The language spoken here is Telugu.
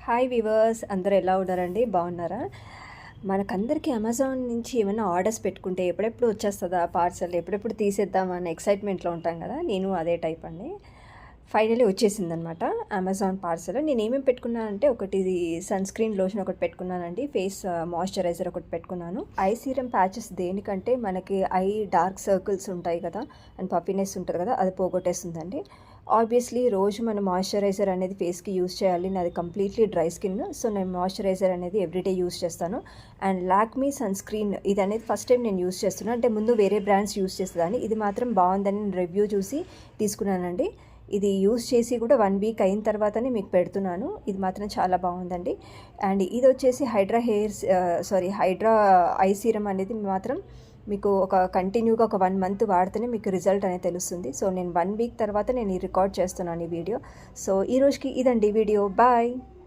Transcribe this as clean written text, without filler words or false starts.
హాయ్ వివర్స్, అందరూ ఎలా ఉన్నారండి? బాగున్నారా? మనకందరికీ అమెజాన్ నుంచి ఏమైనా ఆర్డర్స్ పెట్టుకుంటే ఎప్పుడెప్పుడు వచ్చేస్తుందా పార్సల్, ఎప్పుడెప్పుడు తీసేద్దామా అన్న ఎక్సైట్మెంట్లో ఉంటాం కదా. నేను అదే టైప్ అండి. ఫైనలీ వచ్చేసిందనమాట అమెజాన్ పార్సల్. నేను ఏమేమి పెట్టుకున్నానంటే, ఒకటి సన్ స్క్రీన్ లోషన్ ఒకటి పెట్టుకున్నానండి, ఫేస్ మాయిశ్చరైజర్ ఒకటి పెట్టుకున్నాను. ఐ సీరం ప్యాచెస్ దేనికంటే మనకి ఐ డార్క్ సర్కిల్స్ ఉంటాయి కదా, అండ్ పఫీనెస్ ఉంటుంది కదా, అది పోగొట్టేస్తుందండి. ఆబ్వియస్లీ రోజు మనం మాయిశ్చరైజర్ అనేది ఫేస్కి యూస్ చేయాలి. నాది కంప్లీట్లీ డ్రై స్కిన్, సో నేను మాయిశ్చరైజర్ అనేది ఎవ్రీడే యూస్ చేస్తాను. అండ్ లాక్మీ సన్ స్క్రీన్, ఇది అనేది ఫస్ట్ టైం నేను యూస్ చేస్తున్నాను. అంటే ముందు వేరే బ్రాండ్స్ యూస్ చేసేదాన్ని, ఇది మాత్రం బాగుందని రివ్యూ చూసి తీసుకున్నానండి. ఇది యూస్ చేసి కూడా 1 వీక్ అయిన తర్వాతనే మీకు పెడుతున్నాను. ఇది మాత్రం చాలా బాగుందండి. అండ్ ఇది వచ్చేసి హైడ్రా ఐ సీరం అనేది మాత్రం మీకు కంటిన్యూగా ఒక 1 మంత్ వాడితేనే మీకు రిజల్ట్ అనేది తెలుస్తుంది. సో నేను 1 వీక్ తర్వాత నేను రికార్డ్ చేస్తున్నాను ఈ వీడియో. సో ఈ రోజుకి ఇదండి వీడియో. బాయ్.